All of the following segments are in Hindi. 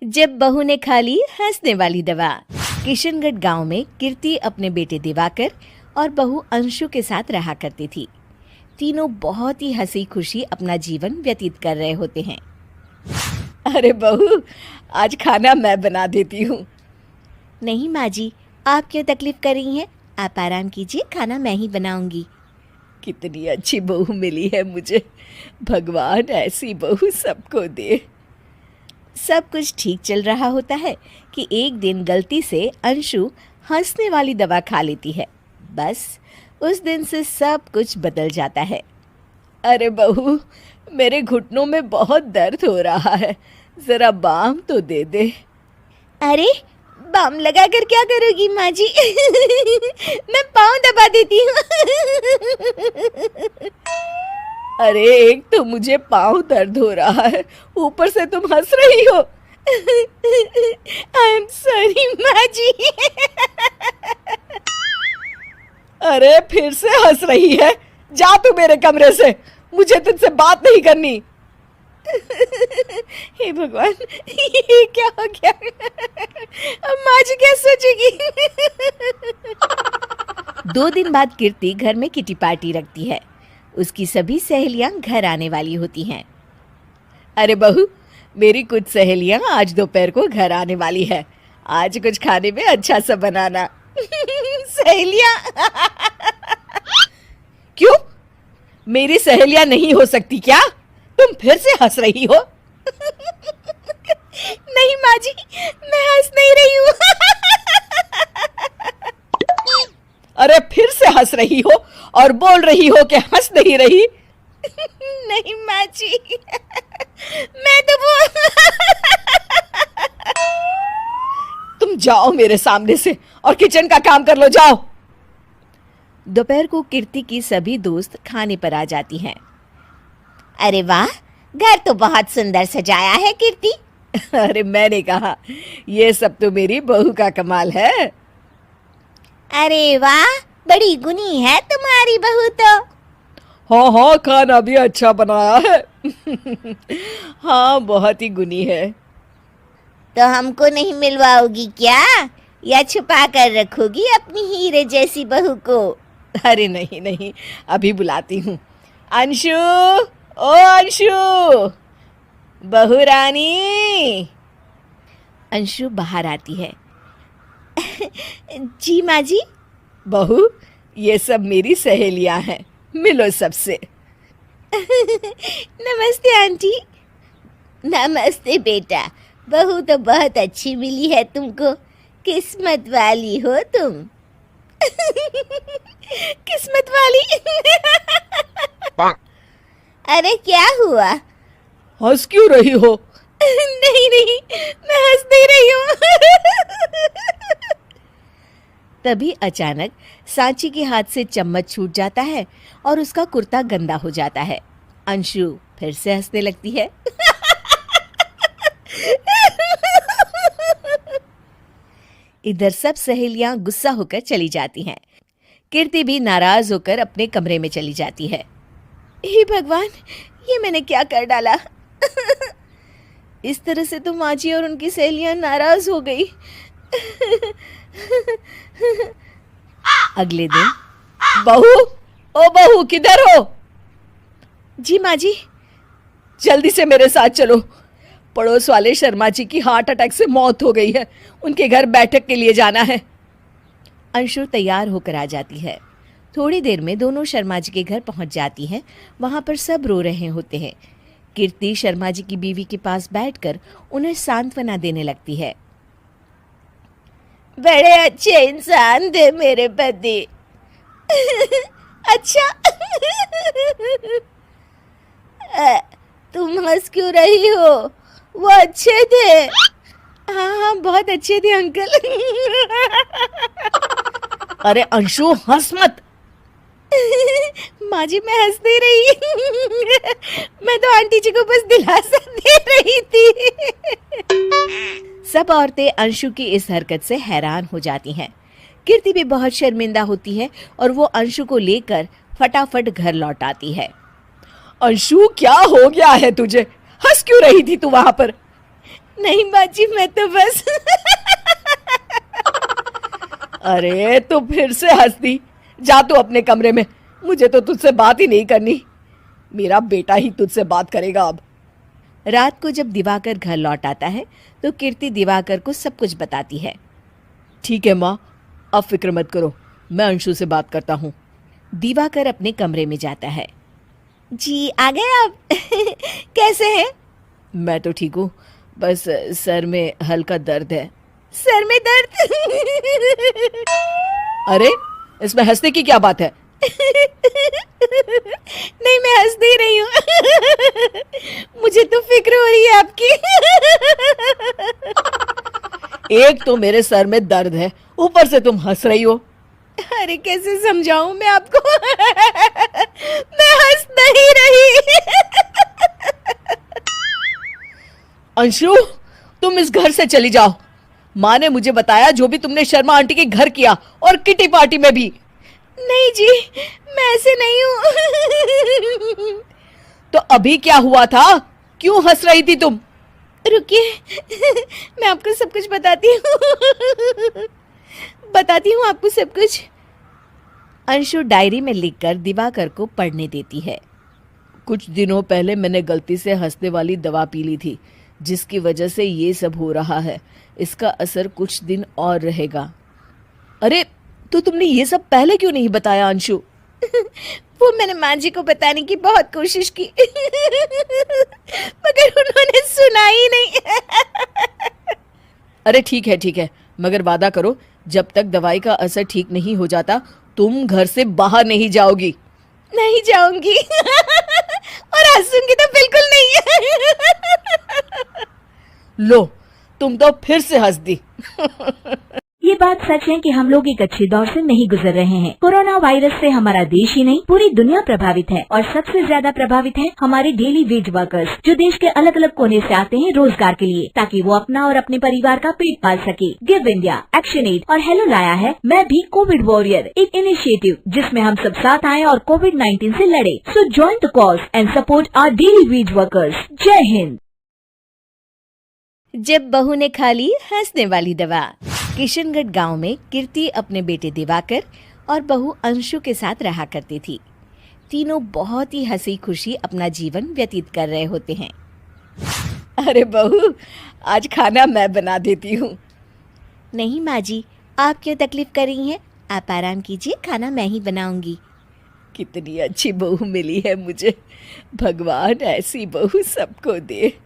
जब बहू ने खा ली हंसने वाली दवा। किशनगढ़ गांव में कीर्ति अपने बेटे दिवाकर और बहू अंशु के साथ रहा करती थी। तीनों बहुत ही हंसी खुशी अपना जीवन व्यतीत कर रहे होते हैं। अरे बहू, आज खाना मैं बना देती हूँ। नहीं माँ जी, आप क्यों तकलीफ कर रही हैं? आप आराम कीजिए, खाना मैं ही बनाऊंगी। कितनी अच्छी बहू मिली है मुझे, भगवान ऐसी बहू सबको दे। सब कुछ ठीक चल रहा होता है कि एक दिन गलती से अंशु हंसने वाली दवा खा लेती है। बस उस दिन से सब कुछ बदल जाता है। अरे बहू, मेरे घुटनों में बहुत दर्द हो रहा है, जरा बाम तो दे दे। अरे बाम लगा कर क्या करोगी माँ जी? मैं पाँव दबा देती हूँ। अरे एक तो मुझे पाँव दर्द हो रहा है, ऊपर से तुम हंस रही हो। आई एम सॉरी माँ जी। अरे फिर से हंस रही है, जा तू मेरे कमरे से, मुझे तुझसे बात नहीं करनी। हे भगवान, ये क्या हो गया? अब माँ जी क्या सोचेगी? 2 दिन बाद कीर्ति घर में किटी पार्टी रखती है। उसकी सभी सहेलियां घर आने वाली होती हैं। अरे बहू, मेरी कुछ सहेलियां आज दोपहर को घर आने वाली है, आज कुछ खाने में अच्छा सा बनाना। सहेलियां? क्यों, मेरी सहेलियां नहीं हो सकती क्या? तुम फिर से हंस रही हो? नहीं माँ जी, मैं हंस नहीं रही हूँ। अरे फिर से हंस रही हो और बोल रही हो कि हंस नहीं रही। नहीं माँ जी, मैं तो वो। तुम जाओ मेरे सामने से और किचन का काम कर लो, जाओ। दोपहर को कीर्ति की सभी दोस्त खाने पर आ जाती हैं। अरे वाह, घर तो बहुत सुंदर सजाया है कीर्ति। अरे मैंने कहा, ये सब तो मेरी बहू का कमाल है। अरे वाह, बड़ी गुनी है तुम्हारी बहू तो। हाँ हाँ, खाना भी अच्छा बनाया है। हाँ, बहुत ही गुनी है। तो हमको नहीं मिलवाओगी क्या, या छुपा कर रखोगी अपनी हीरे जैसी बहू को? अरे नहीं नहीं, अभी बुलाती हूँ। अंशु, ओ अंशु, बहू रानी। अंशु बाहर आती है। जी माँ जी। बहू, ये सब मेरी सहेलियां हैं, मिलो सबसे। नमस्ते आंटी। नमस्ते बेटा, बहू तो बहुत अच्छी मिली है तुमको, किस्मत वाली हो तुम। किस्मत वाली? अरे क्या हुआ, हंस क्यों रही हो? नहीं नहीं, मैं हंस नहीं रही हूँ। तभी अचानक सांची के हाथ से चम्मच छूट जाता है और उसका कुर्ता गंदा हो जाता है। अंशु फिर से हंसने लगती है। इधर सब सहेलियां गुस्सा होकर चली जाती हैं। कीर्ति भी नाराज होकर अपने कमरे में चली जाती है। हे भगवान, ये मैंने क्या कर डाला? इस तरह से तो माँ जी और उनकी सहेलियां नाराज हो गई। अगले दिन, बहू, ओ बहू, किधर हो? जी माँ जी। जल्दी से मेरे साथ चलो, पड़ोस वाले शर्मा जी की हार्ट अटैक से मौत हो गई है, उनके घर बैठक के लिए जाना है। अंशु तैयार होकर आ जाती है। थोड़ी देर में दोनों शर्मा जी के घर पहुंच जाती हैं। वहां पर सब रो रहे होते हैं। कीर्ति शर्मा जी की बीवी के पास बैठकर उन्हें सांत्वना देने लगती है। बड़े अच्छे इंसान थे मेरे पति। अच्छा। तुम हंस क्यों रही हो? वो अच्छे थे। हाँ हाँ, बहुत अच्छे थे अंकल। अरे अंशु, हंस मत। माँ जी, मैं हंस नहीं रही। मैं तो आंटी जी को बस दिलासा दे रही थी। सब औरतें अंशु की इस हरकत से हैरान हो जाती हैं। कीर्ति भी बहुत शर्मिंदा होती है और वो अंशु को लेकर फटाफट घर लौट आती है। अंशु, क्या हो गया है तुझे? हंस क्यों रही थी तू वहां पर? नहीं बाजी, मैं तो बस अरे तो फिर से हंस दी। जा तू अपने कमरे में, मुझे तो तुझसे बात ही नहीं करनी। मेरा बेटा ही तुझसे बात करेगा अब। रात को जब दिवाकर घर लौट आता है तो कीर्ति दिवाकर को सब कुछ बताती है। ठीक है माँ, अब फिक्र मत करो, मैं अंशु से बात करता हूँ। दिवाकर अपने कमरे में जाता है। जी आ गए आप कैसे हैं? मैं तो ठीक हूँ, बस सर में हल्का दर्द है। सर में दर्द अरे इसमें हंसने की क्या बात है? नहीं, मैं हंस नहीं रही हूँ मुझे तो फिक्र हो रही है आपकी एक तो मेरे सर में दर्द है, ऊपर से तुम हंस रही हो। अरे कैसे समझाऊं मैं आपको मैं हंस नहीं रही अंशु, तुम इस घर से चली जाओ। माँ ने मुझे बताया जो भी तुमने शर्मा आंटी के घर किया और किटी पार्टी में भी। नहीं जी, मैं ऐसे नहीं हूँ तो अभी क्या हुआ था? क्यों हंस रही थी तुम? रुकिए मैं आपको सब कुछ बताती हूँ आपको सब कुछ। अंशु डायरी में लिखकर दिवाकर को पढ़ने देती है। कुछ दिनों पहले मैंने गलती से हंसने वाली दवा पी ली थी, जिसकी वजह से ये सब हो रहा है। इसका असर कुछ दिन और रहेगा। अरे तो तुमने ये सब पहले क्यों नहीं बताया अंशु? वो मैंने माँ जी को बताने की बहुत कोशिश की मगर उन्होंने सुना ही नहीं अरे ठीक है, मगर वादा करो जब तक दवाई का असर ठीक नहीं हो जाता तुम घर से बाहर नहीं जाओगी। नहीं जाऊंगी और हंसूंगी तो बिल्कुल नहीं लो, तुम तो फिर से हंस दी ये बात सच है कि हम लोग एक अच्छे दौर से नहीं गुजर रहे हैं। कोरोना वायरस से हमारा देश ही नहीं पूरी दुनिया प्रभावित है और सबसे ज्यादा प्रभावित है हमारे डेली वेज वर्कर्स, जो देश के अलग अलग कोने से आते हैं रोजगार के लिए, ताकि वो अपना और अपने परिवार का पेट पाल सके। गिव इंडिया, एक्शन एड और हेलो लाया है मैं भी कोविड वॉरियर, एक इनिशिएटिव जिसमें हम सब साथ आए और कोविड-19 से लड़े। So join the cause and support our daily wage workers. जय हिंद। जब बहू ने खा ली हंसने वाली दवा। किशनगढ़ गांव में कीर्ति अपने बेटे दिवाकर और बहू अंशु के साथ रहा करती थी। तीनों बहुत ही हंसी खुशी अपना जीवन व्यतीत कर रहे होते हैं। अरे बहू, आज खाना मैं बना देती हूँ। नहीं माँ जी, आप क्यों तकलीफ कर रही हैं? आप आराम कीजिए, खाना मैं ही बनाऊंगी। कितनी अच्छी बहू मिली है मुझे, भगवान ऐसी बहू सबको दे।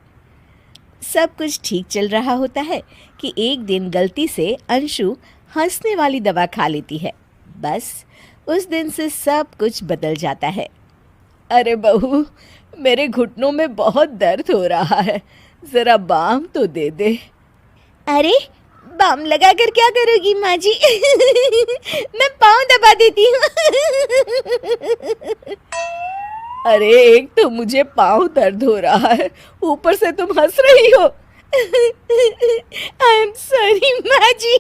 सब कुछ ठीक चल रहा होता है कि एक दिन गलती से अंशु हंसने वाली दवा खा लेती है। बस उस दिन से सब कुछ बदल जाता है। अरे बहू, मेरे घुटनों में बहुत दर्द हो रहा है, जरा बाम तो दे दे। अरे बाम लगा कर क्या करोगी माँ जी मैं पाँव दबा देती हूँ अरे एक तो मुझे पाँव दर्द हो रहा है, ऊपर से तुम हंस रही हो। आई एम सॉरी माँ जी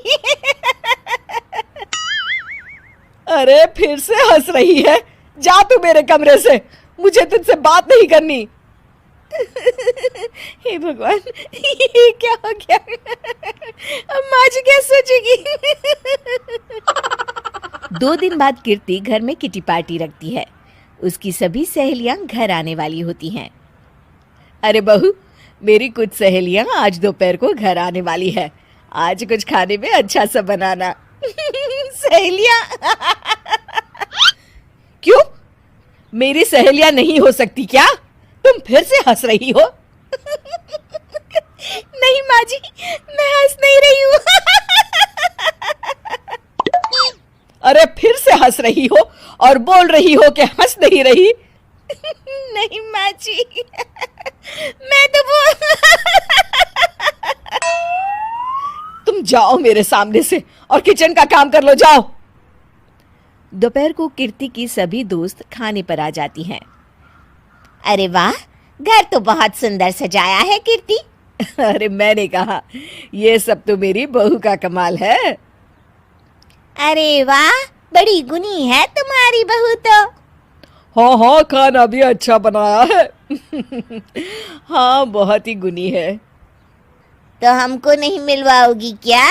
अरे फिर से हंस रही है। जा तू मेरे कमरे से, मुझे तुझसे बात नहीं करनी। हे भगवान, ये क्या हो गया? अब माँ जी क्या सोचेगी? 2 दिन बाद कीर्ति घर में किटी पार्टी रखती है। उसकी सभी सहेलियां घर आने वाली होती हैं। अरे बहू, मेरी कुछ सहेलियां आज दोपहर को घर आने वाली है। आज कुछ खाने में अच्छा सा बनाना। सहेलियां? क्यों? मेरी सहेलियां नहीं हो सकती क्या? तुम फिर से हंस रही हो? नहीं माँ जी, मैं हंस नहीं रही हूँ अरे फिर से हंस रही हो और बोल रही हो कि हंस नहीं रही। नहीं माँ जी, मैं तो वो तुम जाओ मेरे सामने से और किचन का काम कर लो, जाओ। दोपहर को कीर्ति की सभी दोस्त खाने पर आ जाती हैं। अरे वाह, घर तो बहुत सुंदर सजाया है कीर्ति। अरे मैंने कहा, ये सब तो मेरी बहू का कमाल है। अरे वाह, बड़ी गुनी है तुम्हारी बहू तो। हाँ हाँ, खाना भी अच्छा बनाया है। हाँ, बहुत ही गुनी है। तो हमको नहीं मिलवाओगी क्या,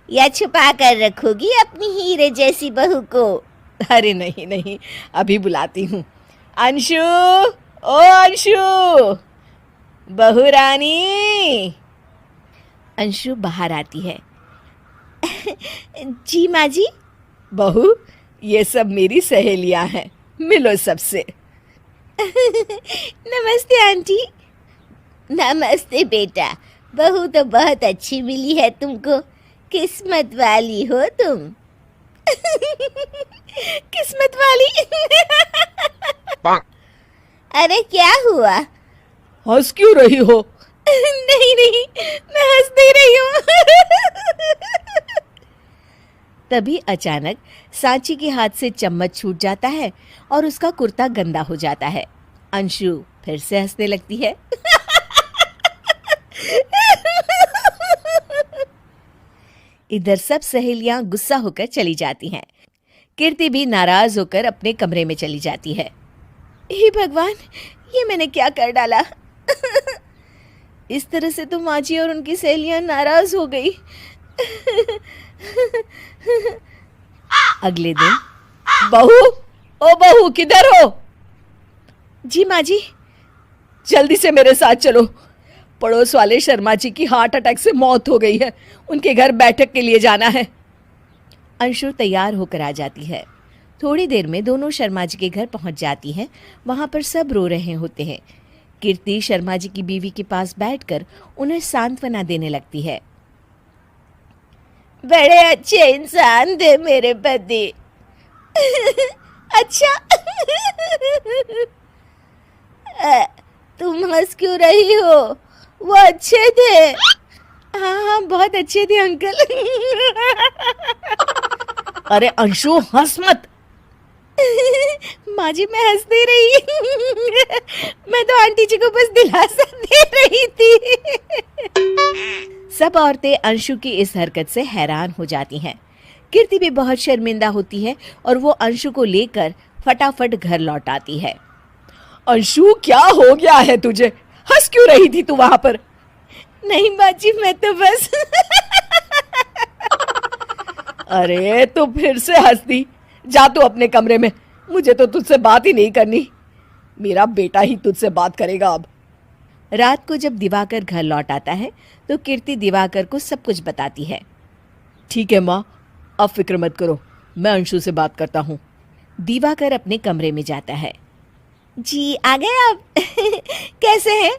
या छुपा कर रखोगी अपनी हीरे जैसी बहू को? अरे नहीं नहीं, अभी बुलाती हूँ। अंशु, ओ अंशु, बहू रानी। अंशु बाहर आती है। जी माँ जी। बहू, ये सब मेरी सहेलियां हैं, मिलो सबसे। नमस्ते आंटी। नमस्ते बेटा, बहू तो बहुत अच्छी मिली है तुमको, किस्मत वाली हो तुम। किस्मत वाली? अरे क्या हुआ? हंस क्यों रही हो? नहीं नहीं, मैं हंस नहीं रही हूँ। तभी अचानक सांची के हाथ से चम्मच छूट जाता है और उसका कुर्ता गंदा हो जाता है। अंशु फिर से हंसने लगती है। इधर सब सहेलियां गुस्सा होकर चली जाती हैं। कीर्ति भी नाराज होकर अपने कमरे में चली जाती है। हे भगवान, ये मैंने क्या कर डाला? इस तरह से तो माँ जी और उनकी सहेलियां नाराज हो गई। अगले दिन। बहू, ओ बहू, किधर हो? जी माँ जी। जल्दी से मेरे साथ चलो, पड़ोस वाले शर्मा जी की हार्ट अटैक से मौत हो गई है, उनके घर बैठक के लिए जाना है। अंशु तैयार होकर आ जाती है। थोड़ी देर में दोनों शर्मा जी के घर पहुंच जाती हैं। वहां पर सब रो रहे होते हैं। कीर्ति शर्मा जी की बीवी के पास बैठकर उन्हें सांत्वना देने लगती है। बड़े अच्छे इंसान थे मेरे पति। अच्छा। तुम हंस क्यों रही हो? वो अच्छे थे। हाँ हाँ, बहुत अच्छे थे अंकल। अरे अंशु, हंस मत। माँ जी, मैं हंस नहीं रही। मैं तो आंटी जी को बस दिलासा दे रही थी। सब औरतें अंशु की इस हरकत से हैरान हो जाती हैं। कीर्ति भी बहुत शर्मिंदा होती है और वो अंशु को लेकर फटाफट घर लौट आती है। अंशु, क्या हो गया है तुझे? हंस क्यों रही थी तू वहां पर? नहीं माँ जी, मैं तो बस। अरे तो फिर से हंस दी। जा तू अपने कमरे में, मुझे तो तुझसे बात ही नहीं करनी। मेरा बेटा ही तुझसे बात करेगा अब। रात को जब दिवाकर घर लौट आता है तो कीर्ति दिवाकर को सब कुछ बताती है। ठीक है माँ, अब फिक्र मत करो, मैं अंशु से बात करता हूँ। दिवाकर अपने कमरे में जाता है। जी आ गए आप? कैसे हैं?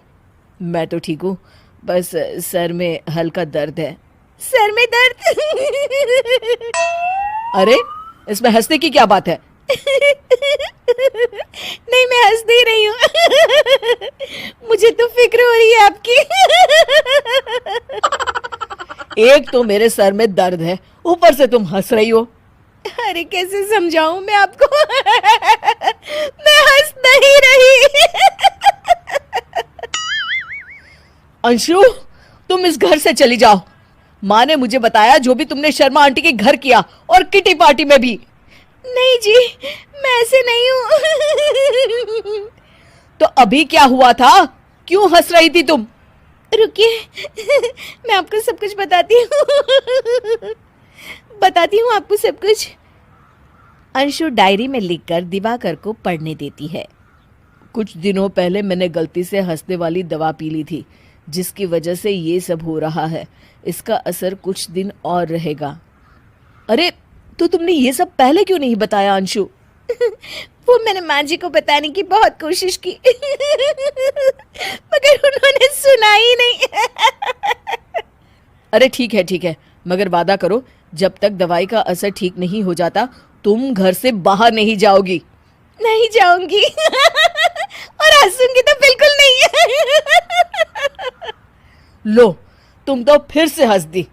मैं तो ठीक हूँ, बस सर में हल्का दर्द है। सर में दर्द? अरे इसमें हंसने की क्या बात है? नहीं, मैं हंस नहीं रही हूँ। मुझे तो फिक्र हो रही है आपकी। एक तो मेरे सर में दर्द है, ऊपर से तुम हंस रही हो। अरे कैसे समझाऊं मैं आपको? मैं हंस नहीं रही। अंशु, तुम इस घर से चली जाओ। माँ ने मुझे बताया जो भी तुमने शर्मा आंटी के घर किया, और किटी पार्टी में भी। नहीं जी, मैं ऐसे नहीं हूँ। तो अभी क्या हुआ था? क्यों हंस रही थी तुम? रुकिए, मैं आपको सब कुछ बताती हूँ। बताती हूँ आपको सब कुछ। अंशु डायरी में लिखकर दिवाकर को पढ़ने देती है। कुछ दिनों पहले मैंने गलती से हंसने वाली दवा पी ली थी, जिसकी वजह से ये सब हो रहा है। इसका असर कुछ दिन और रहेगा। अरे तो तुमने ये सब पहले क्यों नहीं बताया अंशु? वो मैंने माँ जी को बताने की बहुत कोशिश की, मगर उन्होंने सुना ही नहीं। अरे ठीक है, मगर वादा करो, जब तक दवाई का असर ठीक नहीं हो जाता तुम घर से बाहर नहीं जाओगी। नहीं जाऊंगी। और हंसूंगी तो बिल्कुल नहीं। लो, तुम तो फिर से हंस दी।